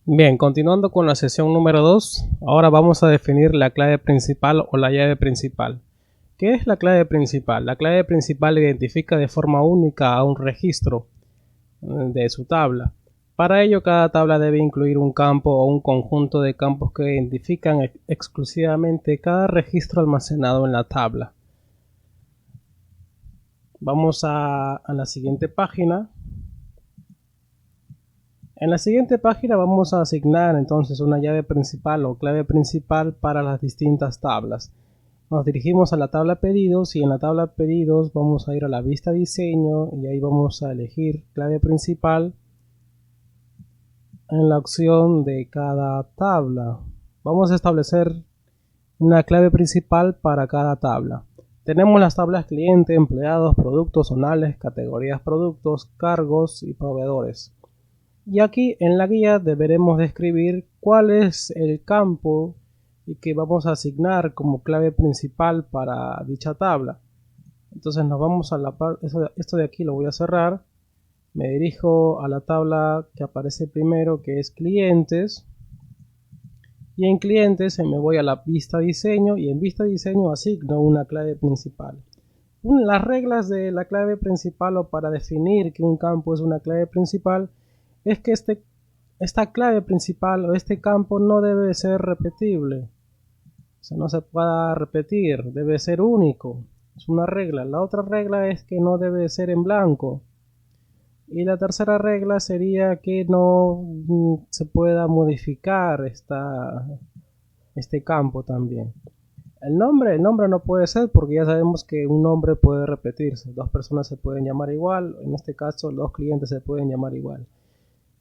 Bien, continuando con la sesión número 2, ahora vamos a definir la clave principal o la llave principal. ¿Qué es la clave principal? La clave principal identifica de forma única a un registro de su tabla. Para ello, cada tabla debe incluir un campo o un conjunto de campos que identifican exclusivamente cada registro almacenado en la tabla. Vamos a la siguiente página. En la siguiente página vamos a asignar entonces una llave principal o clave principal para las distintas tablas. Nos dirigimos a la tabla pedidos y en la tabla pedidos vamos a ir a la vista diseño y ahí vamos a elegir clave principal en la opción de cada tabla. Vamos a establecer una clave principal para cada tabla. Tenemos las tablas cliente, empleados, productos, zonales, categorías productos, cargos y proveedores. Y aquí en la guía deberemos describir cuál es el campo que vamos a asignar como clave principal para dicha tabla. Entonces nos vamos a la parte, esto de aquí lo voy a cerrar, me dirijo a la tabla que aparece primero, que es clientes, y en clientes me voy a la vista diseño y en vista diseño asigno una clave principal. Las reglas de la clave principal o para definir que un campo es una clave principal es que esta clave principal o este campo no debe ser repetible. O sea, no se pueda repetir, debe ser único. Es una regla. La otra regla es que no debe ser en blanco. Y la tercera regla sería que no se pueda modificar este campo también. El nombre no puede ser porque ya sabemos que un nombre puede repetirse. Dos personas se pueden llamar igual, en este caso dos clientes se pueden llamar igual.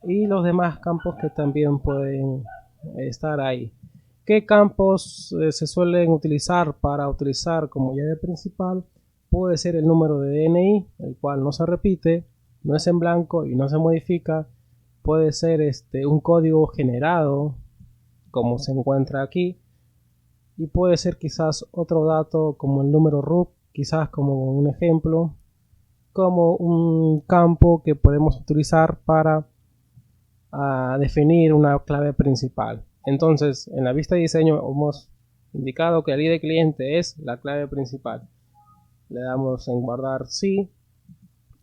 Y los demás campos que también pueden estar ahí. ¿Qué campos se suelen utilizar para utilizar como llave principal? Puede ser el número de DNI, el cual no se repite, no es en blanco y no se modifica. Puede ser un código generado, como se encuentra aquí. Y puede ser quizás otro dato como el número RUC, quizás como un ejemplo, como un campo que podemos utilizar para definir una clave principal. Entonces, en la vista de diseño hemos indicado que el ID cliente es la clave principal. Le damos en guardar sí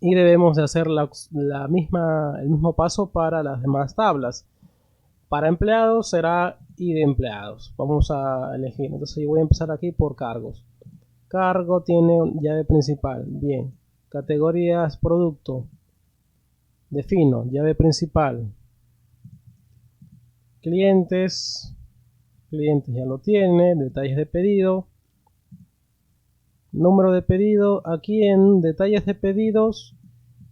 y debemos de hacer el mismo paso para las demás tablas. Para empleados será ID empleados. Vamos a elegir. Entonces yo voy a empezar aquí por cargos. Cargo tiene llave principal. Bien. Categorías producto. Defino llave principal. Clientes ya lo tiene, detalles de pedido, número de pedido. Aquí en detalles de pedidos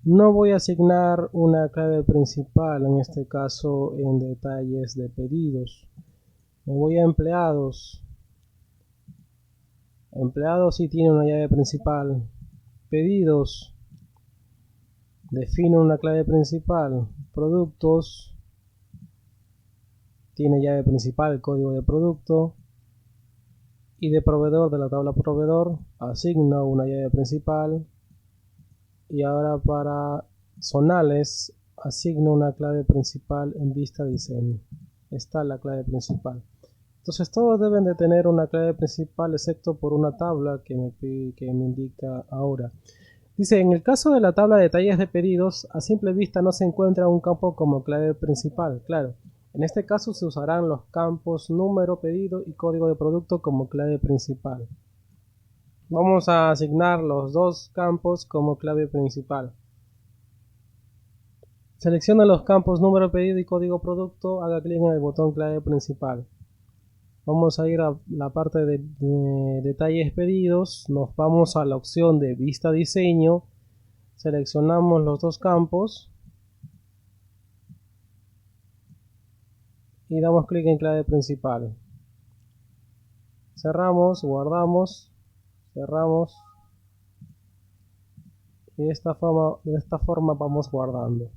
no voy a asignar una clave principal, en este caso en detalles de pedidos. Me voy a empleados. Empleados sí tiene una llave principal. Pedidos, defino una clave principal. Productos, tiene llave principal, código de producto. Y de proveedor, de la tabla proveedor, asigno una llave principal. Y ahora para zonales asigno una clave principal en vista diseño. Está la clave principal. Entonces todos deben de tener una clave principal excepto por una tabla que me indica ahora. Dice, en el caso de la tabla de detalles de pedidos, a simple vista no se encuentra un campo como clave principal. Claro, en este caso se usarán los campos número, pedido y código de producto como clave principal. Vamos a asignar los dos campos como clave principal. Selecciona los campos número, pedido y código producto, haga clic en el botón clave principal. Vamos a ir a la parte de detalles pedidos, nos vamos a la opción de vista diseño, seleccionamos los dos campos y damos clic en clave principal. Cerramos, guardamos, cerramos y de esta forma vamos guardando.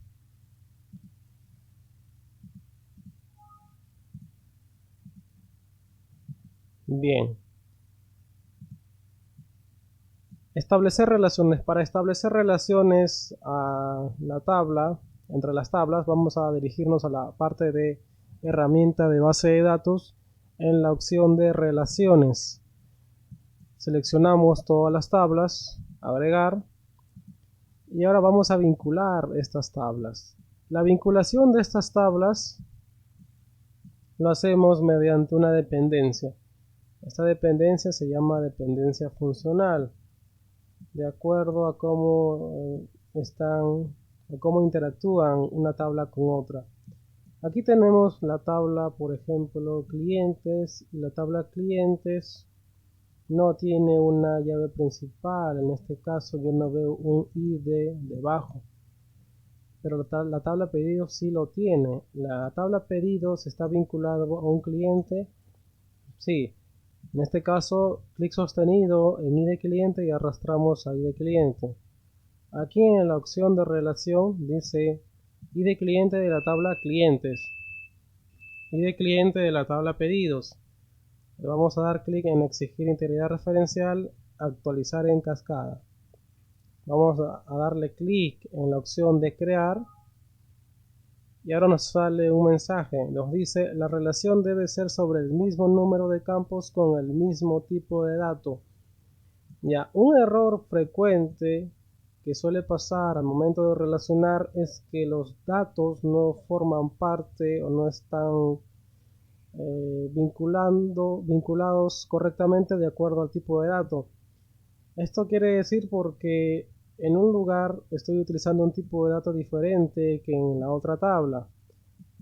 Bien. Establecer relaciones. Para establecer relaciones a la tabla, entre las tablas, vamos a dirigirnos a la parte de herramienta de base de datos en la opción de relaciones. Seleccionamos todas las tablas, agregar, y ahora vamos a vincular estas tablas. La vinculación de estas tablas lo hacemos mediante una dependencia. Esta dependencia se llama dependencia funcional, de acuerdo a cómo cómo interactúan una tabla con otra. Aquí tenemos la tabla, por ejemplo, clientes, y la tabla clientes no tiene una llave principal. En este caso yo no veo un ID debajo, pero la tabla pedidos sí lo tiene. La tabla pedidos está vinculada a un cliente, sí. En este caso, clic sostenido en ID cliente y arrastramos a ID cliente. Aquí en la opción de relación dice ID cliente de la tabla clientes, ID cliente de la tabla pedidos. Le vamos a dar clic en exigir integridad referencial, actualizar en cascada. Vamos a darle clic en la opción de crear. Y ahora nos sale un mensaje, nos dice la relación debe ser sobre el mismo número de campos con el mismo tipo de dato. Ya, un error frecuente que suele pasar al momento de relacionar es que los datos no forman parte o no están vinculados correctamente de acuerdo al tipo de dato. Esto quiere decir porque en un lugar estoy utilizando un tipo de dato diferente que en la otra tabla.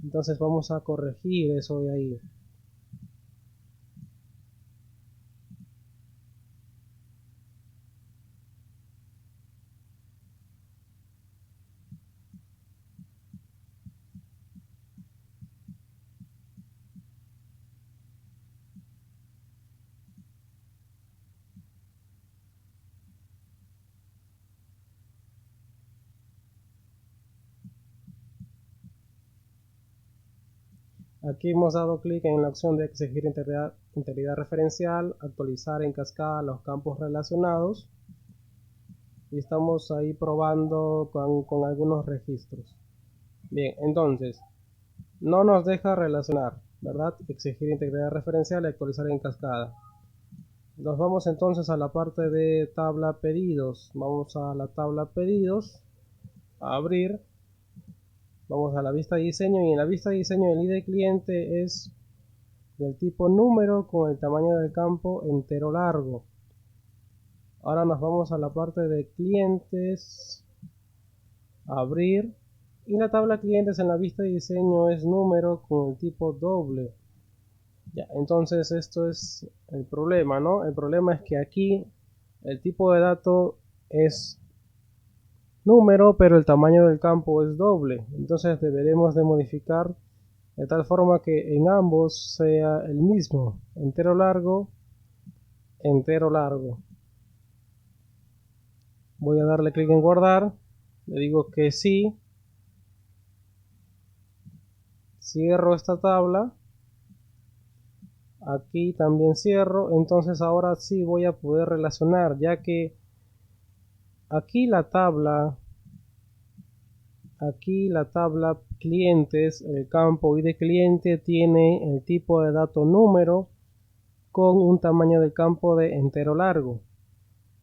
Entonces vamos a corregir eso de ahí. Aquí hemos dado clic en la opción de exigir integridad referencial, actualizar en cascada los campos relacionados y estamos ahí probando con algunos registros. Bien, entonces no nos deja relacionar, ¿verdad? Exigir integridad referencial y actualizar en cascada. Nos vamos entonces a la parte de tabla pedidos. Vamos a la tabla pedidos, a abrir. Vamos a la vista de diseño y en la vista de diseño el ID cliente es del tipo número con el tamaño del campo entero largo. Ahora nos vamos a la parte de clientes, abrir, y la tabla clientes en la vista de diseño es número con el tipo doble. Ya, entonces esto es el problema, ¿no? El problema es que aquí el tipo de dato es número, pero el tamaño del campo es doble. Entonces deberemos de modificar de tal forma que en ambos sea el mismo, entero largo, entero largo. Voy a darle clic en guardar, le digo que sí, cierro esta tabla, aquí también cierro, entonces ahora sí voy a poder relacionar, ya que aquí la tabla clientes, el campo ID cliente tiene el tipo de dato número con un tamaño de campo de entero largo,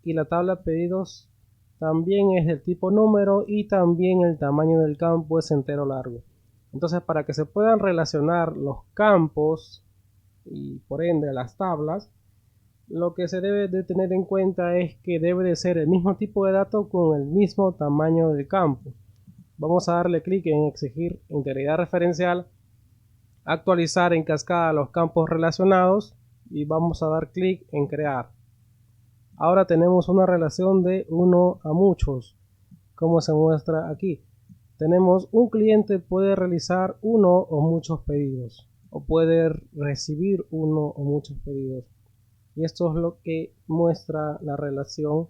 y la tabla pedidos también es del tipo número y también el tamaño del campo es entero largo. Entonces, para que se puedan relacionar los campos y por ende las tablas, lo que se debe de tener en cuenta es que debe de ser el mismo tipo de dato con el mismo tamaño del campo. Vamos a darle clic en exigir integridad referencial, actualizar en cascada los campos relacionados y vamos a dar clic en crear. Ahora tenemos una relación de 1 a muchos, como se muestra aquí. Tenemos un cliente puede realizar uno o muchos pedidos, o puede recibir uno o muchos pedidos. Y esto es lo que muestra la relación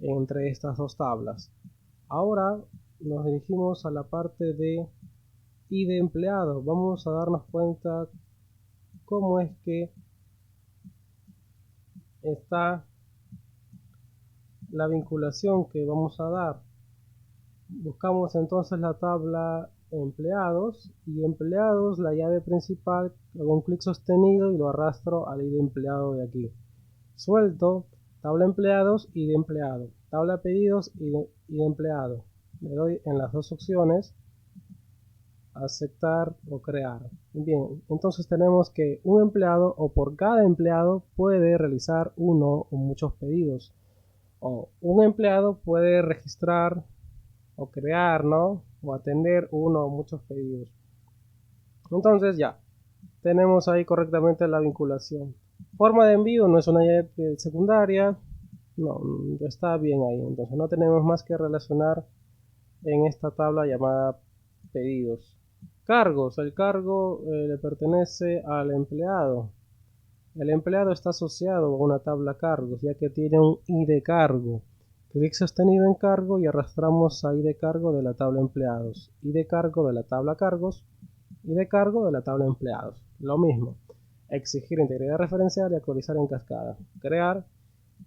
entre estas dos tablas. Ahora nos dirigimos a la parte de ID empleado. Vamos a darnos cuenta cómo es que está la vinculación que vamos a dar. Buscamos entonces la tabla empleados, y empleados, la llave principal, hago un clic sostenido y lo arrastro al ID empleado de aquí. Suelto, tabla empleados, ID empleado, tabla pedidos, ID empleado. Le doy en las dos opciones, aceptar o crear. Bien, entonces tenemos que un empleado o por cada empleado puede realizar uno o muchos pedidos. O un empleado puede registrar o crear, ¿no? O atender uno o muchos pedidos. Entonces ya, tenemos ahí correctamente la vinculación. Forma de envío no es una llave secundaria, no, está bien ahí. Entonces no tenemos más que relacionar en esta tabla llamada pedidos. Cargos, el cargo le pertenece al empleado. El empleado está asociado a una tabla cargos, ya que tiene un ID cargo. Clic sostenido en cargo y arrastramos a ID cargo de la tabla empleados, ID cargo de la tabla cargos, ID cargo de la tabla empleados. Lo mismo, exigir integridad referencial y actualizar en cascada. Crear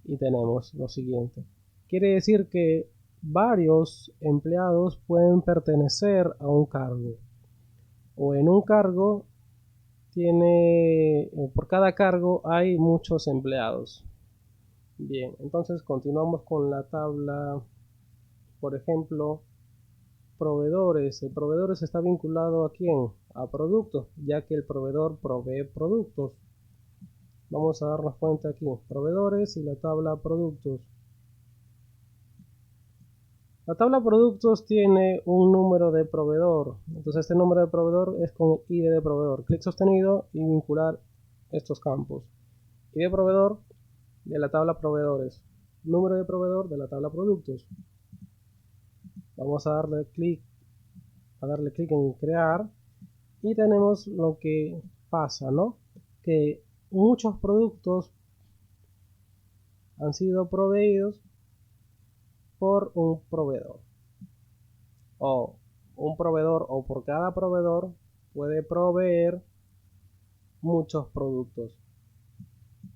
y tenemos lo siguiente. Quiere decir que varios empleados pueden pertenecer a un cargo, o en un cargo por cada cargo hay muchos empleados. Bien, entonces continuamos con la tabla, por ejemplo, proveedores. El proveedor está vinculado ¿a quién? A productos, ya que el proveedor provee productos. Vamos a darnos cuenta aquí, proveedores y la tabla productos. La tabla productos tiene un número de proveedor, entonces este número de proveedor es con ID de proveedor. Clic sostenido y vincular estos campos. ID de proveedor de la tabla proveedores, número de proveedor de la tabla productos. Vamos a darle clic en crear y tenemos lo que pasa, ¿no? Que muchos productos han sido proveídos por un proveedor, o un proveedor o por cada proveedor puede proveer muchos productos.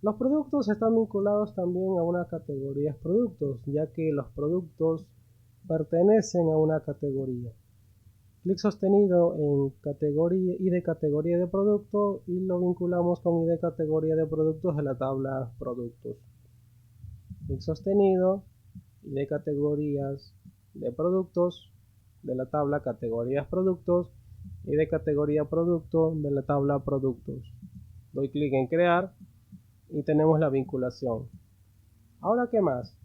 Los productos están vinculados también a una categoría de productos, ya que los productos pertenecen a una categoría. Clic sostenido en categoría y de categoría de producto y lo vinculamos con ID categoría de productos de la tabla productos. Clic sostenido y de categorías de productos de la tabla categorías productos y de categoría producto de la tabla productos. Doy clic en crear y tenemos la vinculación. Ahora, ¿qué más?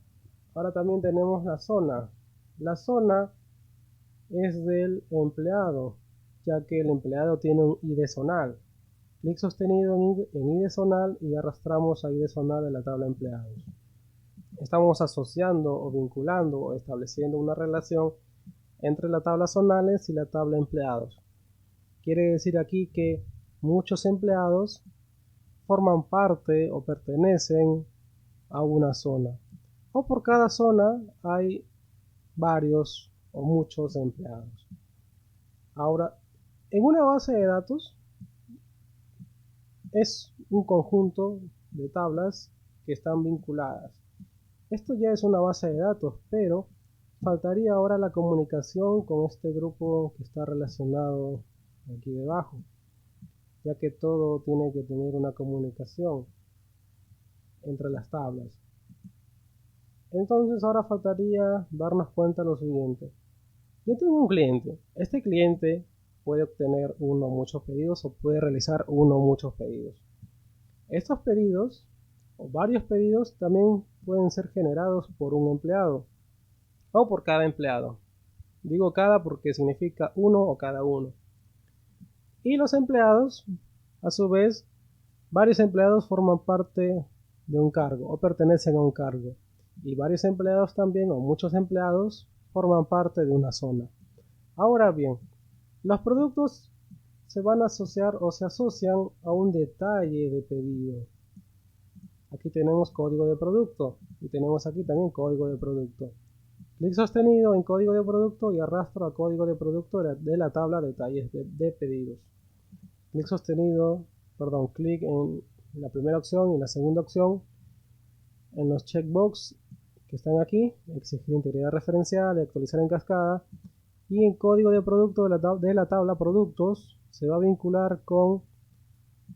Ahora también tenemos la zona. La zona es del empleado, ya que el empleado tiene un ID zonal. Clic sostenido en ID zonal y arrastramos a ID zonal de la tabla empleados. Estamos asociando o vinculando o estableciendo una relación entre la tabla zonales y la tabla empleados. Quiere decir aquí que muchos empleados forman parte o pertenecen a una zona, o por cada zona hay varios o muchos empleados. Ahora, en una base de datos es un conjunto de tablas que están vinculadas. Esto ya es una base de datos, pero faltaría ahora la comunicación con este grupo que está relacionado aquí debajo, ya que todo tiene que tener una comunicación entre las tablas. Entonces ahora faltaría darnos cuenta de lo siguiente. Yo tengo un cliente. Este cliente puede obtener uno o muchos pedidos o puede realizar uno o muchos pedidos. Estos pedidos o varios pedidos también pueden ser generados por un empleado o por cada empleado. Digo cada porque significa uno o cada uno. Y los empleados, a su vez, varios empleados forman parte de un cargo o pertenecen a un cargo. Y varios empleados también o muchos empleados forman parte de una zona. Ahora bien, los productos se van a asociar o se asocian a un detalle de pedido. Aquí tenemos código de producto y tenemos aquí también código de producto. Clic sostenido en código de producto y arrastro a código de producto de la tabla detalles de pedidos. Clic sostenido, clic en la primera opción y la segunda opción en los checkbox que están aquí, exigir integridad referencial y actualizar en cascada, Y el código de producto de la tabla productos se va a vincular con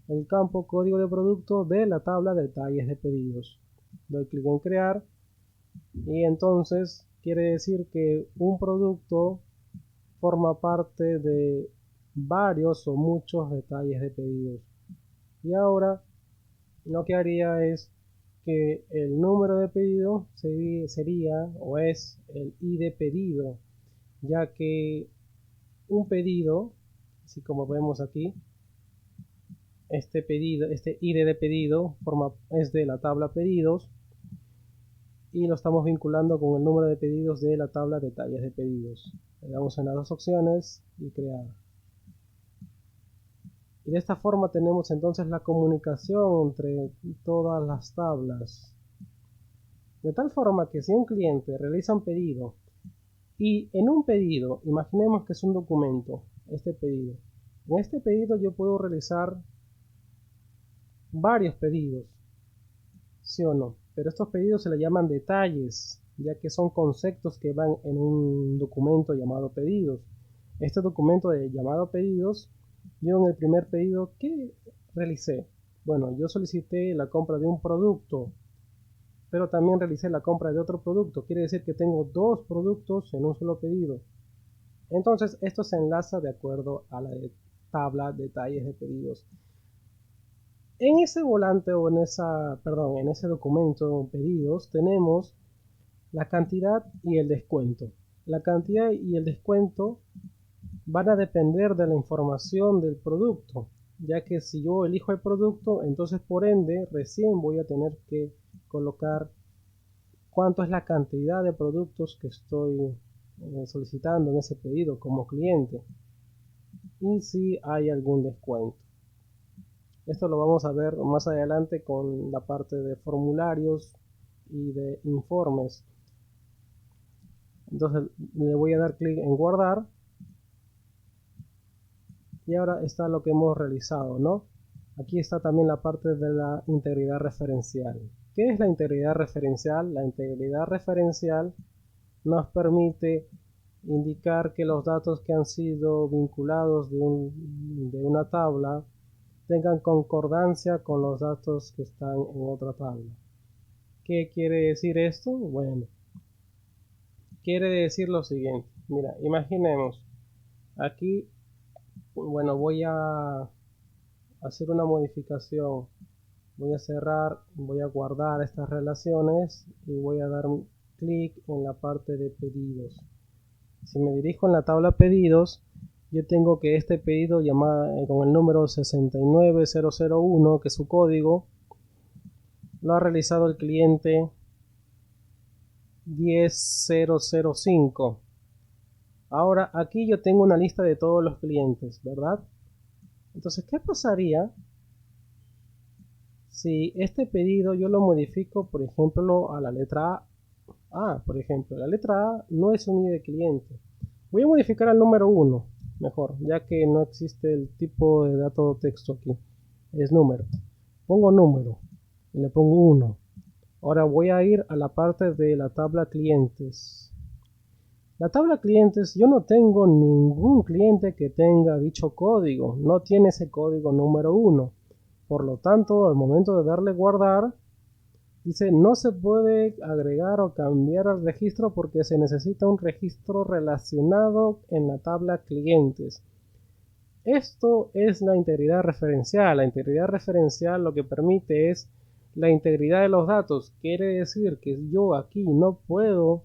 el campo código de producto de la tabla detalles de pedidos. Doy clic en crear y entonces quiere decir que un producto forma parte de varios o muchos detalles de pedidos. Y ahora lo que haría es que el número de pedido sería o es el ID de pedido, ya que un pedido, así como vemos aquí, este ID de pedido es de la tabla pedidos y lo estamos vinculando con el número de pedidos de la tabla detalles de pedidos. Le damos en las dos opciones y crear. Y de esta forma tenemos entonces la comunicación entre todas las tablas. De tal forma que si un cliente realiza un pedido y en un pedido, imaginemos que es un documento, este pedido. En este pedido yo puedo realizar varios pedidos, ¿sí o no? Pero estos pedidos se le llaman detalles, ya que son conceptos que van en un documento llamado pedidos. Este documento llamado pedidos, yo en el primer pedido, ¿qué realicé? Bueno, yo solicité la compra de un producto, pero también realicé la compra de otro producto. Quiere decir que tengo dos productos en un solo pedido. Entonces, esto se enlaza de acuerdo a la tabla detalles de pedidos. En ese volante o en ese documento pedidos tenemos la cantidad y el descuento. La cantidad y el descuento van a depender de la información del producto, ya que si yo elijo el producto, entonces por ende recién voy a tener que colocar cuánto es la cantidad de productos que estoy solicitando en ese pedido como cliente y si hay algún descuento. Esto lo vamos a ver más adelante con la parte de formularios y de informes. Entonces le voy a dar clic en guardar y ahora está lo que hemos realizado, ¿no? Aquí está también la parte de la integridad referencial. ¿Qué es la integridad referencial? La integridad referencial nos permite indicar que los datos que han sido vinculados de una tabla tengan concordancia con los datos que están en otra tabla. ¿Qué quiere decir esto? Bueno, quiere decir lo siguiente. Mira, imaginemos, aquí, bueno, voy a hacer una modificación. Voy a cerrar, voy a guardar estas relaciones y voy a dar clic en la parte de pedidos. Si me dirijo en la tabla pedidos, yo tengo que este pedido con el número 69001, que es su código, lo ha realizado el cliente 10005. Ahora aquí yo tengo una lista de todos los clientes, ¿verdad? Entonces, ¿qué pasaría si este pedido yo lo modifico, por ejemplo, a la letra A? Por ejemplo, la letra A no es un ID de cliente. Voy a modificar al número 1, mejor, ya que no existe el tipo de dato texto aquí. Es número. Pongo número y le pongo 1. Ahora voy a ir a la parte de la tabla clientes. La tabla clientes, yo no tengo ningún cliente que tenga dicho código. No tiene ese código número 1. Por lo tanto, al momento de darle guardar, dice no se puede agregar o cambiar al registro porque se necesita un registro relacionado en la tabla clientes. Esto es la integridad referencial. La integridad referencial lo que permite es la integridad de los datos. Quiere decir que yo aquí no puedo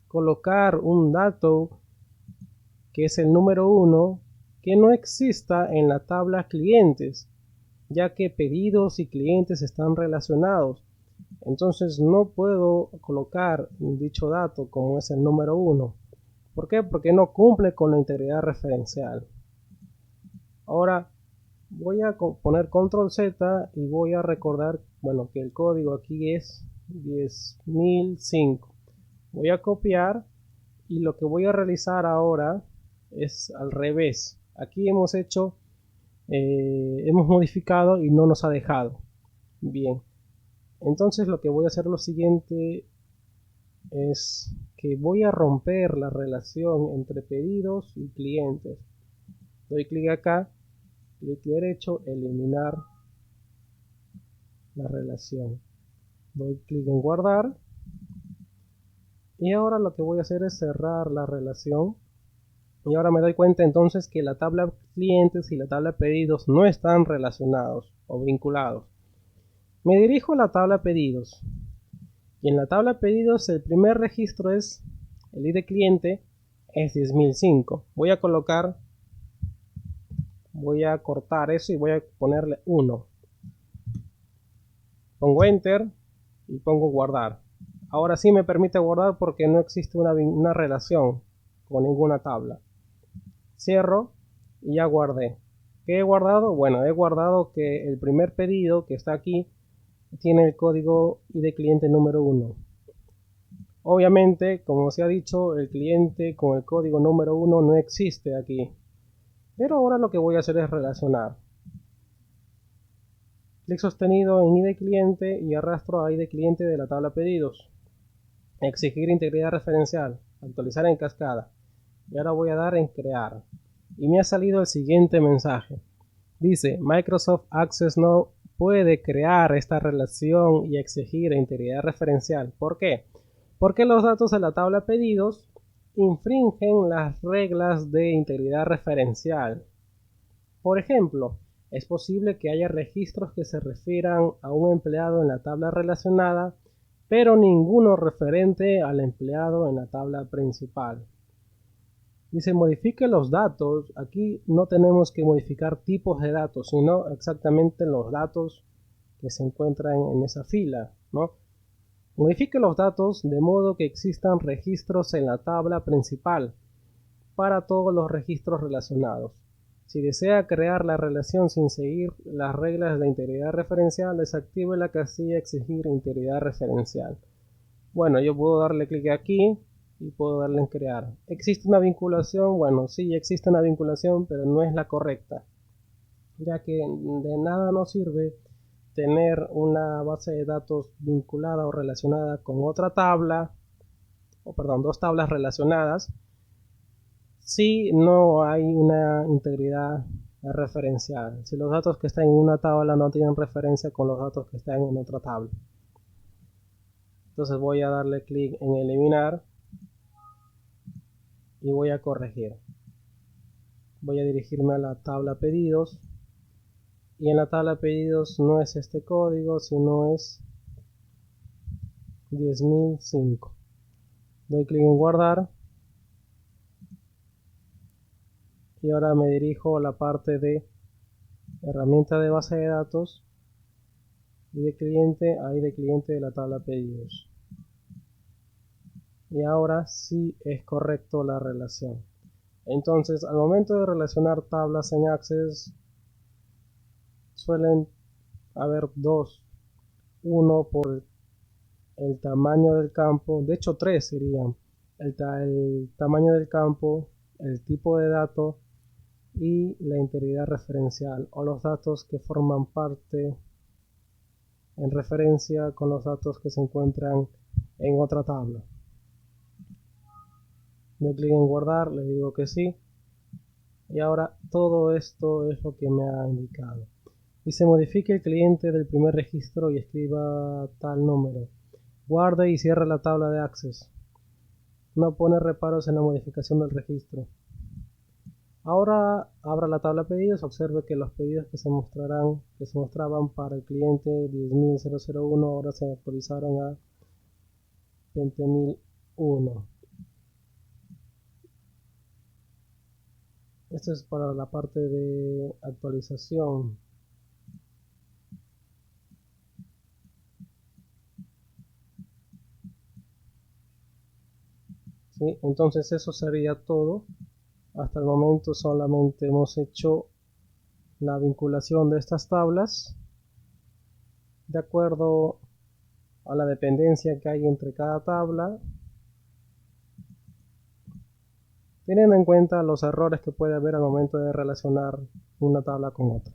colocar un dato que es el número 1 que no exista en la tabla clientes, ya que pedidos y clientes están relacionados. Entonces no puedo colocar dicho dato como es el número 1. ¿Por qué? Porque no cumple con la integridad referencial. Ahora voy a poner control Z y voy a recordar, bueno, que el código aquí es 10005. Voy a copiar y lo que voy a realizar ahora es al revés. Aquí hemos modificado y no nos ha dejado. Bien, entonces lo que voy a hacer lo siguiente es que voy a romper la relación entre pedidos y clientes. Doy clic acá, clic derecho, eliminar la relación. Doy clic en guardar. Y ahora lo que voy a hacer es cerrar la relación. Y ahora me doy cuenta entonces que la tabla clientes y la tabla pedidos no están relacionados o vinculados. Me dirijo a la tabla pedidos. Y en la tabla pedidos el primer registro es el ID cliente, es 10.005. Voy a cortar eso y voy a ponerle 1. Pongo enter y pongo guardar. Ahora sí me permite guardar porque no existe una relación con ninguna tabla. Cierro y ya guardé. ¿Qué he guardado? Bueno, he guardado que el primer pedido que está aquí tiene el código ID cliente número 1. Obviamente, como se ha dicho, el cliente con el código número 1 no existe aquí. Pero ahora lo que voy a hacer es relacionar. Clic sostenido en ID cliente y arrastro a ID cliente de la tabla pedidos. Exigir integridad referencial. Actualizar en cascada. Y ahora voy a dar en crear. Y me ha salido el siguiente mensaje. Dice, Microsoft Access no puede crear esta relación y exigir integridad referencial. ¿Por qué? Porque los datos de la tabla pedidos infringen las reglas de integridad referencial. Por ejemplo, es posible que haya registros que se refieran a un empleado en la tabla relacionada, pero ninguno referente al empleado en la tabla principal. Dice modifique los datos. Aquí no tenemos que modificar tipos de datos, sino exactamente los datos que se encuentran en esa fila, ¿no? Modifique los datos de modo que existan registros en la tabla principal para todos los registros relacionados. Si desea crear la relación sin seguir las reglas de integridad referencial, desactive la casilla exigir integridad referencial. Bueno, yo puedo darle clic aquí y puedo darle en crear. ¿Existe una vinculación? Bueno, sí, existe una vinculación, pero no es la correcta, ya que de nada nos sirve tener una base de datos vinculada o relacionada con otra tabla, dos tablas relacionadas, si no hay una integridad referencial, si los datos que están en una tabla no tienen referencia con los datos que están en otra tabla. Entonces voy a darle clic en eliminar y voy a corregir. Voy a dirigirme a la tabla pedidos y en la tabla pedidos no es este código, sino es 10.005. Doy clic en guardar y ahora me dirijo a la parte de herramienta de base de datos y de cliente, ahí de cliente de la tabla pedidos. Y ahora sí es correcto la relación. Entonces, al momento de relacionar tablas en Access, suelen haber dos. Uno por el tamaño del campo, de hecho tres serían. El tamaño del campo, el tipo de dato y la integridad referencial o los datos que forman parte en referencia con los datos que se encuentran en otra tabla. Doy clic en guardar, le digo que sí y ahora todo esto es lo que me ha indicado. Y se modifique el cliente del primer registro y escriba tal número. Guarde y cierre la tabla de Access. No pone reparos en la modificación del registro. Ahora abra la tabla pedidos, observe que los pedidos que se mostraban para el cliente 10.001 ahora se actualizaron a 20.001. Esto es para la parte de actualización. ¿Sí? Entonces eso sería todo. Hasta el momento solamente hemos hecho la vinculación de estas tablas de acuerdo a la dependencia que hay entre cada tabla, teniendo en cuenta los errores que puede haber al momento de relacionar una tabla con otra.